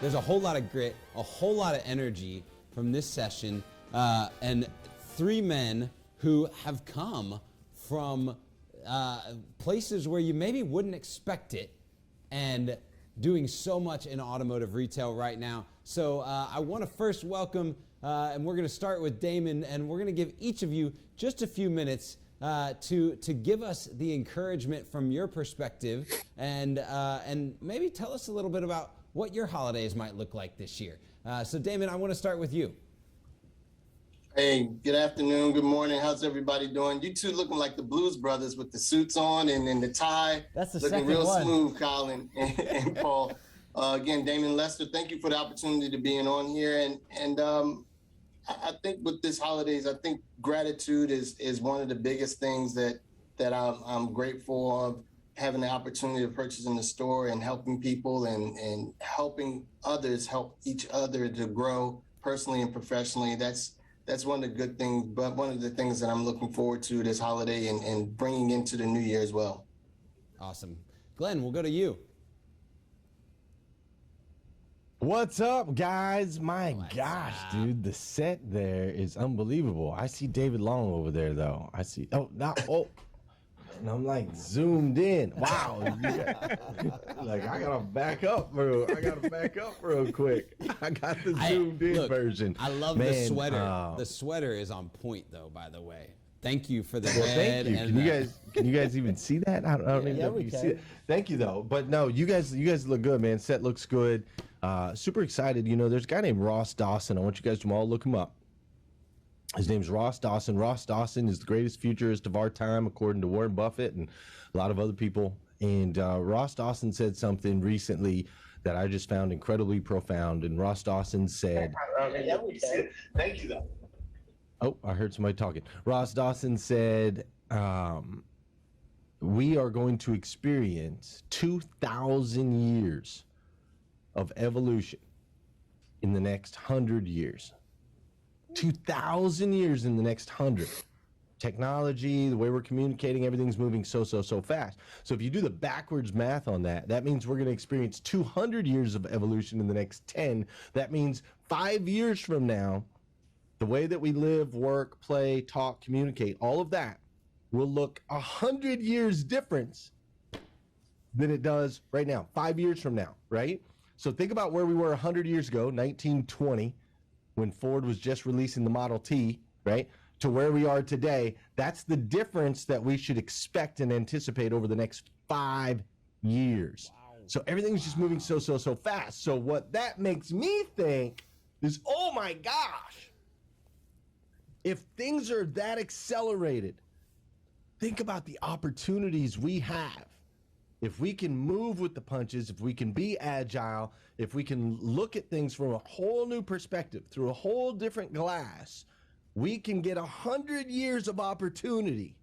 There's a whole lot of grit, a whole lot of energy from this session, and three men who have come from places where you maybe wouldn't expect it, and doing so much in automotive retail right now. So I want to first welcome, and we're going to start with Damon, and we're going to give each of you just a few minutes to give us the encouragement from your perspective, and maybe tell us a little bit about what your holidays might look like this year. So Damon, I want to start with you. Hey, good afternoon, good morning. How's everybody doing? You two looking like the Blues Brothers with the suits on and the tie. That's the looking second real one. Smooth, Colin and Paul. Again, Damon, Lester, thank you for the opportunity to be on here. And I think with this holidays, I think gratitude is one of the biggest things that I'm grateful of, having the opportunity to purchase in the store and helping people and helping others help each other to grow personally and professionally. That's one of the good things, but one of the things that I'm looking forward to this holiday and bringing into the new year as well. Awesome. Glenn, we'll go to you. What's up, guys? My gosh, dude, the set there is unbelievable. I see David Long over there, though. I see, and I'm like zoomed in. Wow. Like, I gotta back up, bro. I gotta back up real quick. I got the zoomed in version. I love the sweater. The sweater is on point, though, by the way. Thank you for the red. Thank you. And Can you guys even see that? I don't even know if you see it. Thank you, though. But no, you guys look good, man. Set looks good. Super excited. You know, there's a guy named Ross Dawson. I want you guys to all look him up. His name's Ross Dawson. Ross Dawson is the greatest futurist of our time, according to Warren Buffett and a lot of other people. And Ross Dawson said something recently that I just found incredibly profound. And Ross Dawson said, thank you, though. Oh, I heard somebody talking. Ross Dawson said, we are going to experience 2,000 years of evolution in the next 100 years. 2,000 years in the next 100. Technology, the way we're communicating, everything's moving so fast. So if you do the backwards math on that, that means we're going to experience 200 years of evolution in the next 10. That means 5 years from now, the way that we live, work, play, talk, communicate, all of that will look 100 years different than it does right now, 5 years from now, right? So think about where we were 100 years ago, 1920, when Ford was just releasing the Model T, right, to where we are today. That's the difference that we should expect and anticipate over the next 5 years. Wow. So everything's just moving so fast. So what that makes me think is, oh my gosh, if things are that accelerated, think about the opportunities we have. If we can move with the punches, if we can be agile, if we can look at things from a whole new perspective, through a whole different glass, we can get 100 years of opportunity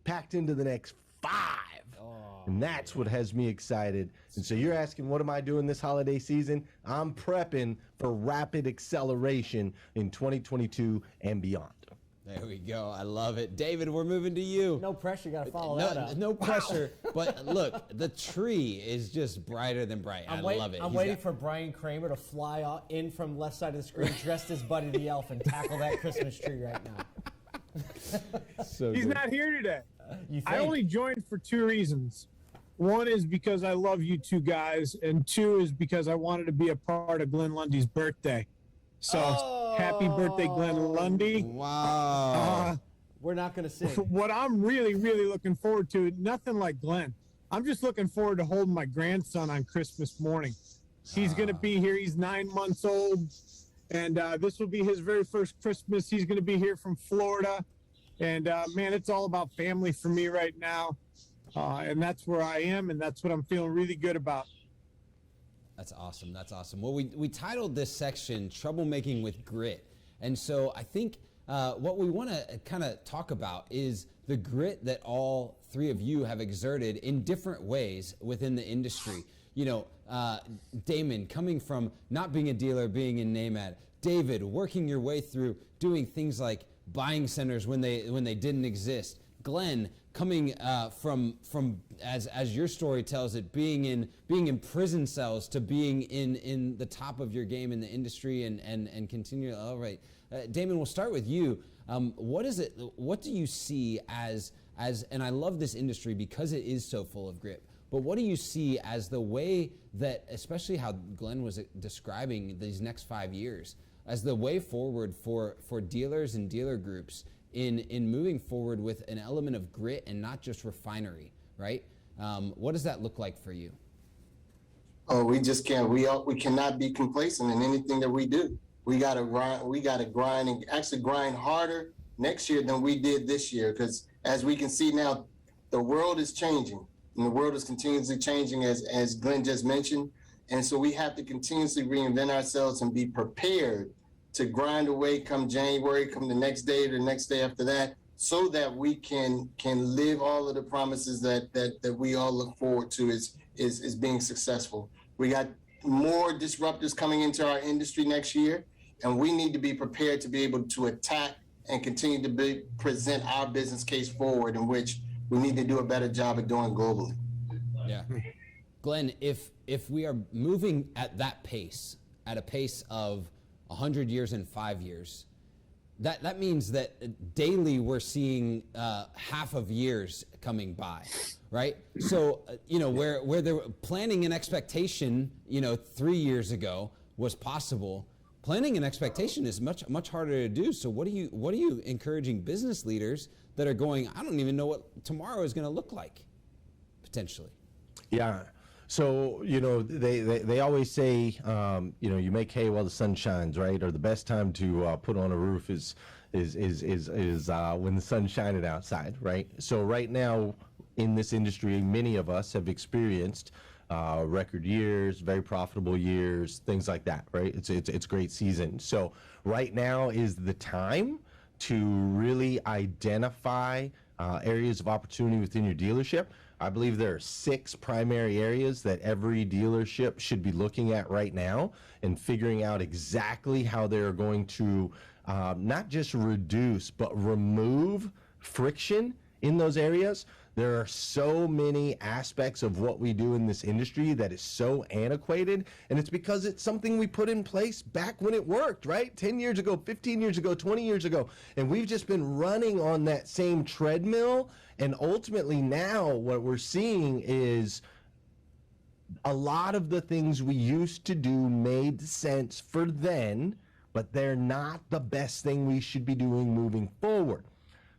packed into the next 5. And that's what has me excited. And so you're asking, what am I doing this holiday season? I'm prepping for rapid acceleration in 2022 and beyond. There we go. I love it. David, we're moving to you. No pressure. You got to follow that up. No pressure. But look, the tree is just brighter than bright. I love it. I'm waiting for Brian Kramer to fly in from left side of the screen dressed as Buddy the Elf and tackle that Christmas tree right now. He's not here today. I only joined for 2 reasons. One is because I love you two guys, and 2 is because I wanted to be a part of Glenn Lundy's birthday. So happy birthday, Glenn Lundy. Wow. We're not going to sing. What I'm really looking forward to, nothing like Glenn. I'm just looking forward to holding my grandson on Christmas morning. He's going to be here. He's 9 months old, and this will be his very first Christmas. He's going to be here from Florida. And, man, it's all about family for me right now. And that's where I am, and that's what I'm feeling really good about. That's awesome. That's awesome. Well, we titled this section Troublemaking with Grit. And so I think what we want to kind of talk about is the grit that all three of you have exerted in different ways within the industry. You know, Damon, coming from not being a dealer, being in NAMAD. David, working your way through doing things like buying centers when they didn't exist. Glenn, coming from as your story tells it, being in prison cells to being in the top of your game in the industry and continue. All right, Damon, we'll start with you. What is it? What do you see as and I love this industry because it is so full of grit. But what do you see as the way that, especially how Glenn was describing these next 5 years, as the way forward for dealers and dealer groups in moving forward with an element of grit and not just refinery, right? What does that look like for you? Oh, we just can't. We cannot be complacent in anything that we do. We gotta grind. We gotta grind and actually grind harder next year than we did this year. Because as we can see now, the world is changing, and the world is continuously changing, as Glenn just mentioned. And so we have to continuously reinvent ourselves and be prepared to grind away come January, come the next day, or the next day after that, so that we can live all of the promises that we all look forward to is being successful. We got more disruptors coming into our industry next year, and we need to be prepared to be able to attack and continue to present our business case forward, in which we need to do a better job of doing globally. Yeah. Glenn, if we are moving at that pace, at a pace of 100 years and 5 years, that means that daily we're seeing half of years coming by, right? So, where they were planning an expectation, 3 years ago was possible, planning an expectation is much harder to do. So what are you encouraging business leaders that are going, I don't even know what tomorrow is going to look like, potentially? Yeah. So, they always say, you make hay while the sun shines, right? Or the best time to put on a roof is when the sun's shining outside, right? So right now in this industry, many of us have experienced record years, very profitable years, things like that, right? It's great season. So right now is the time to really identify areas of opportunity within your dealership. I believe there are 6 primary areas that every dealership should be looking at right now and figuring out exactly how they're going to not just reduce, but remove friction in those areas. There are so many aspects of what we do in this industry that is so antiquated, and it's because it's something we put in place back when it worked, right? 10 years ago, 15 years ago, 20 years ago, and we've just been running on that same treadmill. And ultimately now what we're seeing is a lot of the things we used to do made sense for then, but they're not the best thing we should be doing moving forward.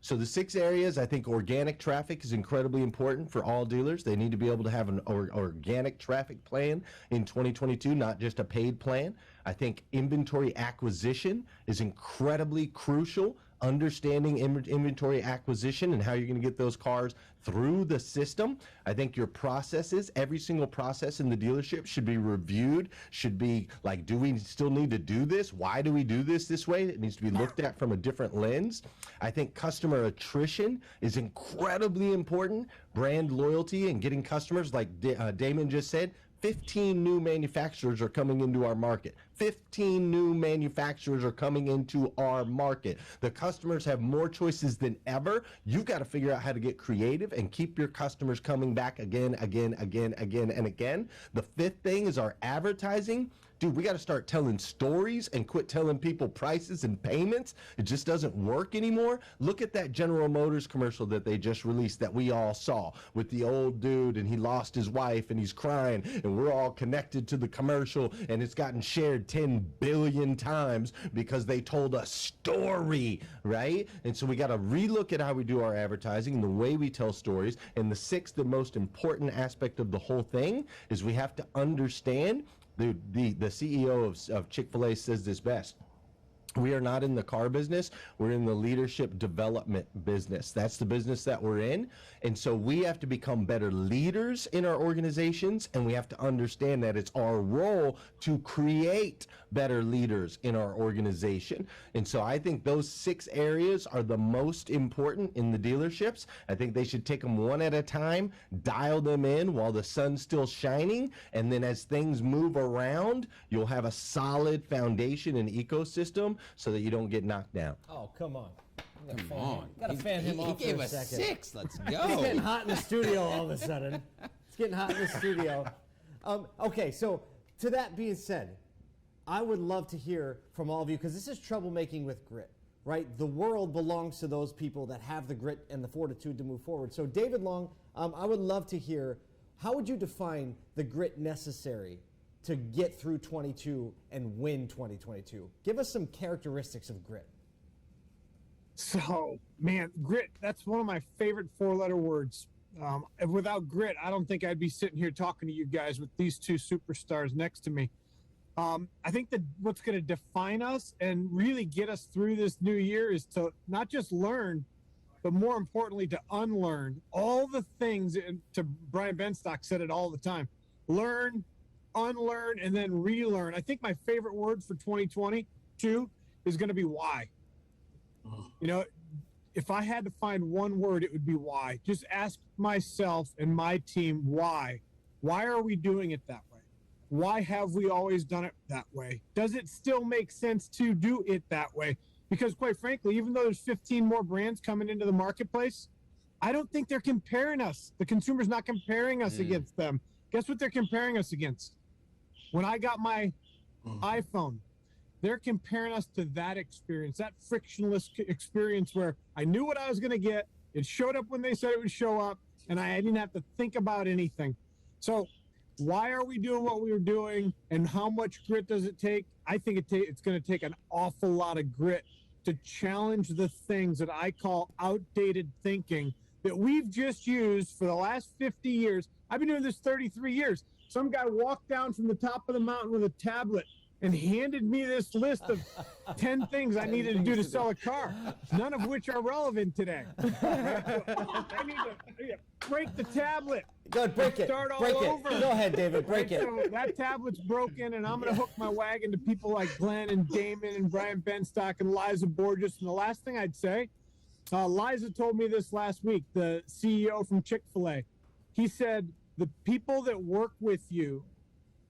So the 6 areas, I think organic traffic is incredibly important for all dealers. They need to be able to have an organic traffic plan in 2022, not just a paid plan. I think inventory acquisition is incredibly crucial. Understanding inventory acquisition and how you're going to get those cars through the system. I think your processes, every single process in the dealership should be reviewed, should be like, do we still need to do this? Why do we do this way? It needs to be looked at from a different lens. I think customer attrition is incredibly important. Brand loyalty and getting customers, like Damon just said, 15 new manufacturers are coming into our market. 15 new manufacturers are coming into our market. The customers have more choices than ever. You've got to figure out how to get creative and keep your customers coming back again, and again. The 5th thing is our advertising. Dude, we got to start telling stories and quit telling people prices and payments. It just doesn't work anymore. Look at that General Motors commercial that they just released that we all saw with the old dude, and he lost his wife and he's crying, and we're all connected to the commercial, and it's gotten shared 10 billion times because they told a story, right? And so we got to relook at how we do our advertising and the way we tell stories. And the 6th, the most important aspect of the whole thing, is we have to understand. The CEO of Chick-fil-A says this best. We are not in the car business. We're in the leadership development business. That's the business that we're in. And so we have to become better leaders in our organizations, and we have to understand that it's our role to create better leaders in our organization. And so I think those 6 areas are the most important in the dealerships. I think they should take them one at a time, dial them in while the sun's still shining, and then as things move around, you'll have a solid foundation and ecosystem so that you don't get knocked down. Oh, come on. Come on. Gotta fan him off He gave for a us second. 6. Let's It's getting go. hot in the studio all of a sudden. It's getting hot in the studio. Okay, so to that being said, I would love to hear from all of you, because this is troublemaking with grit, right? The world belongs to those people that have the grit and the fortitude to move forward. So David Long, I would love to hear, how would you define the grit necessary to get through 22 and win 2022? Give us some characteristics of grit. So, man, grit, that's one of my favorite 4-letter words. And without grit, I don't think I'd be sitting here talking to you guys with these two superstars next to me. I think that what's going to define us and really get us through this new year is to not just learn, but more importantly, to unlearn all the things. And to Brian Benstock said it all the time: learn, unlearn, and then relearn. I think my favorite word for 2022 is going to be why. You know, if I had to find one word, it would be why. Just ask myself and my team why. Why are we doing it that way? Why have we always done it that way? Does it still make sense to do it that way? Because quite frankly, even though there's 15 more brands coming into the marketplace, I don't think they're comparing us. The consumer's not comparing us against them. Guess what they're comparing us against? When I got my iPhone, they're comparing us to that experience, that frictionless experience where I knew what I was going to get. It showed up when they said it would show up, and I didn't have to think about anything. So why are we doing what we were doing, and how much grit does it take? I think it's going to take an awful lot of grit to challenge the things that I call outdated thinking that we've just used for the last 50 years. I've been doing this 33 years. Some guy walked down from the top of the mountain with a tablet and handed me this list of 10 things I needed to do to sell a car, none of which are relevant today. I need to break the tablet. Go ahead, break it. Start all Break over. it. Go ahead, David, break it. So that tablet's broken, and I'm going to hook my wagon to people like Glenn and Damon and Brian Benstock and Liza Borges. And the last thing I'd say, Liza told me this last week, the CEO from Chick-fil-A. He said, the people that work with you,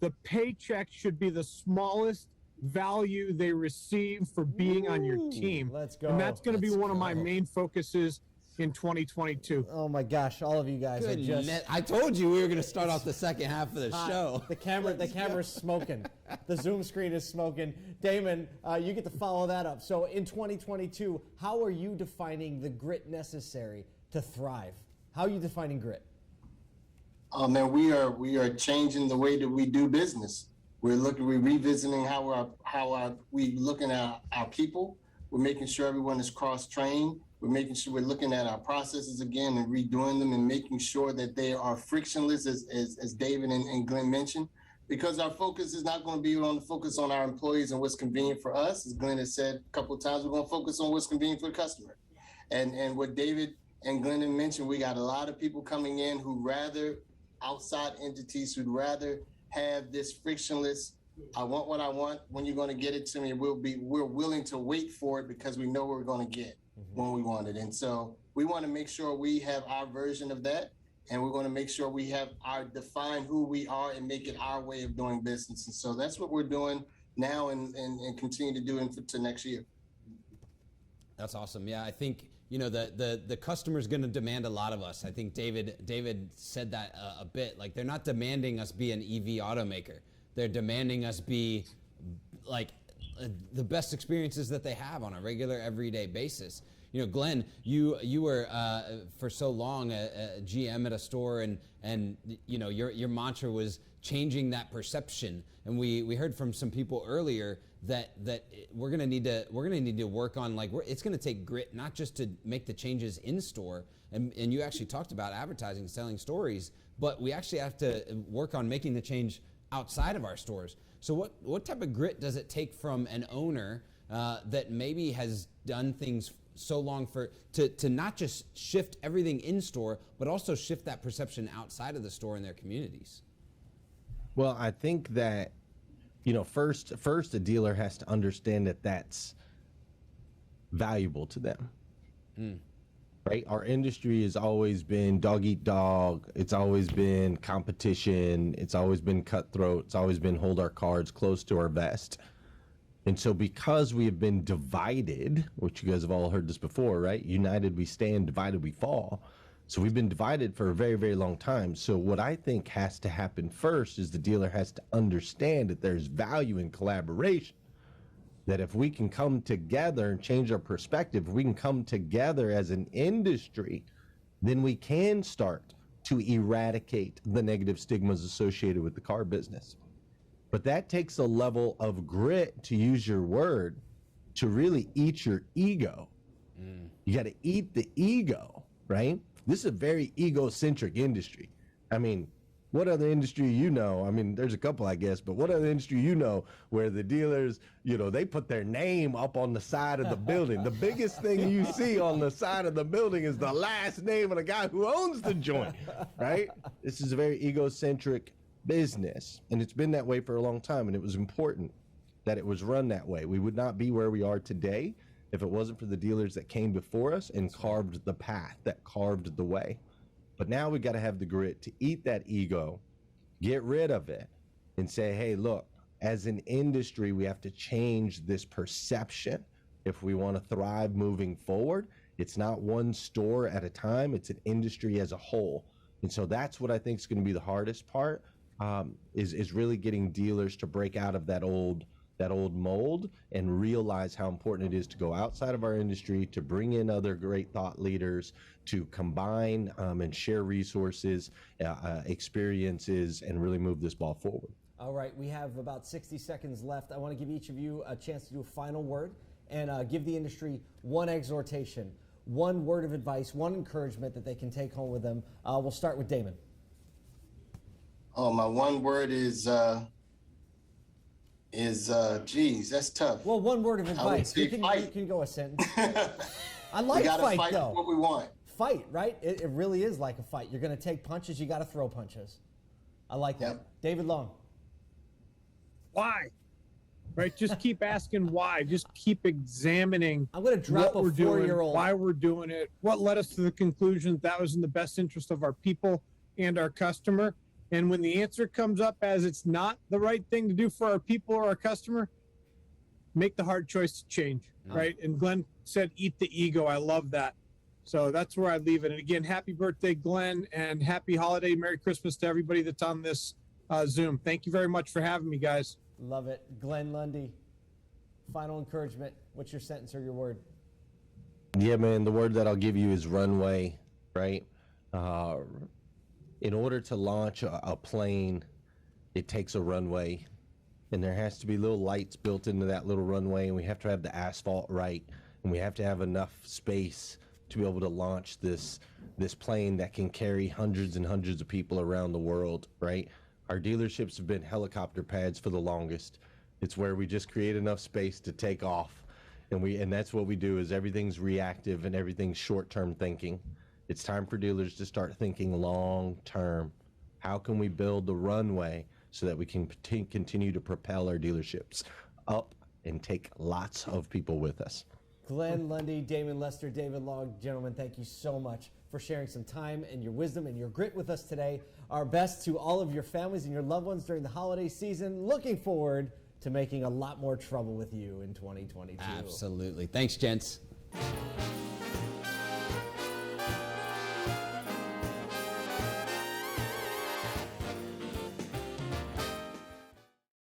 the paycheck should be the smallest value they receive for being on your team. Let's go. And that's going to be Let's one of my go. main focuses in 2022. Oh my gosh, all of you guys are just... I told you we were going to start off the second half of the show. The camera's smoking. The Zoom screen is smoking. Damon, you get to follow that up. So in 2022, how are you defining the grit necessary to thrive? How are you defining grit? Oh man, we are changing the way that we do business. We're revisiting how we looking at our people. We're making sure everyone is cross-trained. We're making sure we're looking at our processes again and redoing them and making sure that they are frictionless, as David and Glenn mentioned, because our focus is not going to be on the focus on our employees and what's convenient for us. As Glenn has said a couple of times, we're going to focus on what's convenient for the customer. And what David and Glenn have mentioned, we got a lot of people coming in who rather outside entities who'd rather have this frictionless, I want what I want, when you're going to get it to me, we're willing to wait for it because we know what we're going to get when we want it. And so we want to make sure we have our version of that, and we're going to make sure we have define who we are and make it our way of doing business. And so that's what we're doing now and continue to do to next year. That's awesome. Yeah, I think, you know, the customer's going to demand a lot of us. I think David said that a bit. Like, they're not demanding us be an EV automaker. They're demanding us be like the best experiences that they have on a regular, everyday basis. You know, Glenn, you were for so long a GM at a store, and you know, your mantra was changing that perception. And we heard from some people earlier that we're gonna need to work on, like, it's gonna take grit, not just to make the changes in store. And you actually talked about advertising, selling stories, but we actually have to work on making the change outside of our stores. So what type of grit does it take from an owner that maybe has done things so long to not just shift everything in store, but also shift that perception outside of the store in their communities? Well, I think that, you know, first a dealer has to understand that that's valuable to them. Right? Our industry has always been dog eat dog. It's always been competition. It's always been cutthroat. It's always been hold our cards close to our vest. And so because we have been divided, which you guys have all heard this before, right? United we stand, divided we fall. So we've been divided for a very, very long time. So what I think has to happen first is the dealer has to understand that there's value in collaboration. That if we can come together and change our perspective, if we can come together as an industry, then we can start to eradicate the negative stigmas associated with the car business. But that takes a level of grit, to use your word, to really eat your ego. You got to eat the ego, right? This is a very egocentric industry. I mean, what other industry you know? I mean, there's a couple, I guess, but what other industry you know where the dealers, you know, they put their name up on the side of the building? The biggest thing you see on the side of the building is the last name of the guy who owns the joint, right? This is a very egocentric business, and it's been that way for a long time, and it was important that it was run that way. We would not be where we are today if it wasn't for the dealers that came before us and carved the path, that carved the way. But now we got to have the grit to eat that ego, get rid of it, and say, hey, look, as an industry, we have to change this perception if we want to thrive moving forward. It's not one store at a time, it's an industry as a whole. And so that's what I think is going to be the hardest part, is really getting dealers to break out of that old mold and realize how important it is to go outside of our industry, to bring in other great thought leaders, to combine and share resources, experiences, and really move this ball forward. All right, we have about 60 seconds left. I want to give each of you a chance to do a final word and give the industry one exhortation, one word of advice, one encouragement that they can take home with them. We'll start with Damon. Oh, my one word is geez, that's tough. Well, one word of advice. You can go a sentence. I like we gotta fight though. What we want. Fight, right? It really is like a fight. You're going to take punches. You got to throw punches. I like that. Yep. David Long. Why? Right? Just keep asking why. Just keep examining. I'm going to drop what a we're doing, 4-year-old. why we're doing it, what led us to the conclusion that was in the best interest of our people and our customer. And when the answer comes up as it's not the right thing to do for our people or our customer, make the hard choice to change, right? And Glenn said, eat the ego. I love that. So that's where I leave it. And again, happy birthday, Glenn, and happy holiday, Merry Christmas to everybody that's on this Zoom. Thank you very much for having me, guys. Love it. Glenn Lundy, final encouragement. What's your sentence or your word? Yeah, man, the word that I'll give you is runway, right? In order to launch a plane, it takes a runway, and there has to be little lights built into that little runway, and we have to have the asphalt right, and we have to have enough space to be able to launch this plane that can carry hundreds and hundreds of people around the world, right? Our dealerships have been helicopter pads for the longest. It's where we just create enough space to take off, and that's what we do. Is everything's reactive and everything's short-term thinking. It's time for dealers to start thinking long-term. How can we build the runway so that we can continue to propel our dealerships up and take lots of people with us? Glenn Lundy, Damon Lester, David Long, gentlemen, thank you so much for sharing some time and your wisdom and your grit with us today. Our best to all of your families and your loved ones during the holiday season. Looking forward to making a lot more trouble with you in 2022. Absolutely. Thanks, gents.